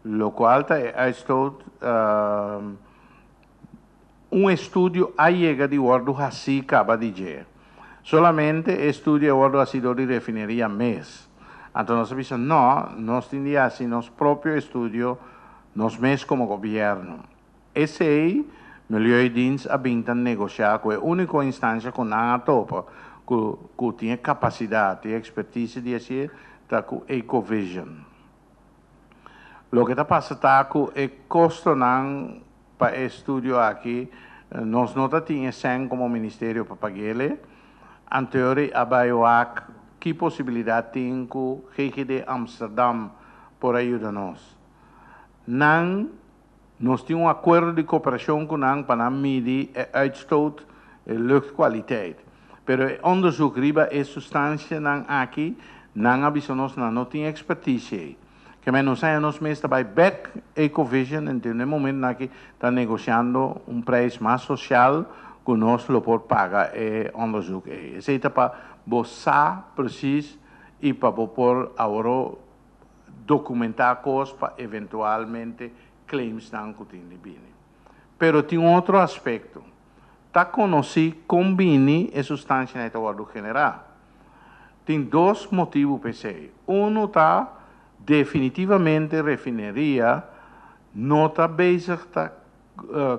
Lo qual é um estudo llega de ordo assim acaba de dizer. Solamente estudia ordo assim de refineria mês. Então nós pensamos, não, nós temos assim nosso próprio estudo, nós mesmos como governo. Esse aí, melhor dienst a negociar com a única instância que não topa, que tem capacidade, tem expertise de ser, tá com Ecovision. Lo que está passando é que custo não para estudo aqui, nós não temos sem como ministério para pagar ele. Anterior a que possibilidade tem que o GGD Amsterdam por ajudar-nos. Nós temos um acordo de cooperação com nós para medir a uitstoot e luchtkwaliteit. Pero o onderzoek riba é substância aqui, não tem expertise. Que menos aí nós mesmos também back Ecovision, no momento que está negociando preço mais social, que nós lo por pagar onderzoek. Isso é para você preciso e para por agora documentar coisas para eventualmente claims não que tem bem. Pero tem outro aspecto. Tá conhecido combine a substância na ordem general. Tem dois motivos para isso. Um está definitivamente refineria não está bezig a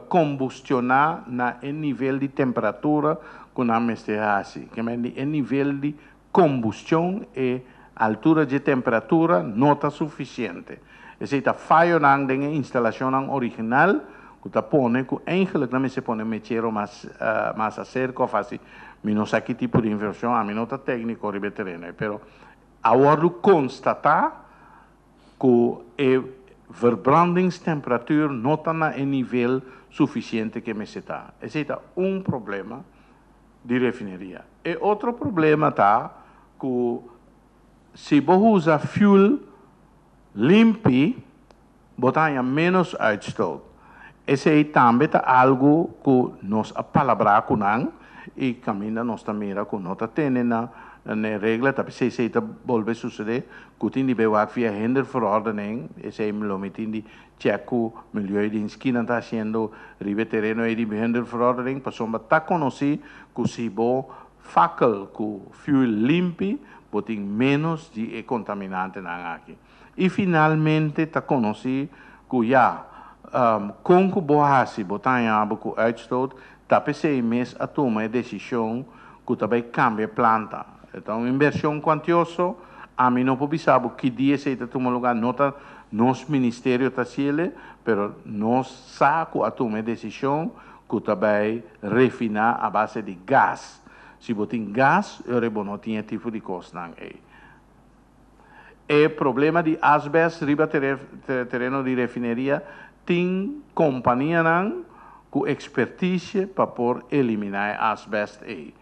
combustionar na nível de temperatura que nós estamos. Que é nível de combustão e altura de temperatura não está suficiente. Esse está falho na instalação original, que está pondo que eigenlijk não se pone mexer mais acerca, faz menos aqui tipo de inversão, a minota técnico de terreno, pero agora constatar que a verbrandingstemperatura não está no nível suficiente que me está. Esse é problema de refineria. E outro problema está que se você usa fuel limpo, botar menos uitstoot. Esse aí também é algo que nós apalabrar com nós e caminha nós também com nós temos na regra, tapi se está volve suceder, que tem de bevar via hinderverordening, esse aí lo metin de checo melhor de esquina está sendo ribe terreno e de hinderverordening, para sombra tá conhecido que se bo fakel que fuel limpo, botem menos de contaminante na aqui. E finalmente está conhecido que já com que bohasi botar com uitstoot, tapi se mês a tomar a decisão que também cambia planta. Então, inversão quantiosa, a mim não pode saber que dia se está tomando lugar, não está nosso ministério está sendo, mas nós sabemos a tomar a decisão que também refinar a base de gás. Se você tem gás, eu não tinha tipo de custo aí. O problema de asbestos, riba terreno de refineria, tem companhia com expertise para por eliminar asbestos aí.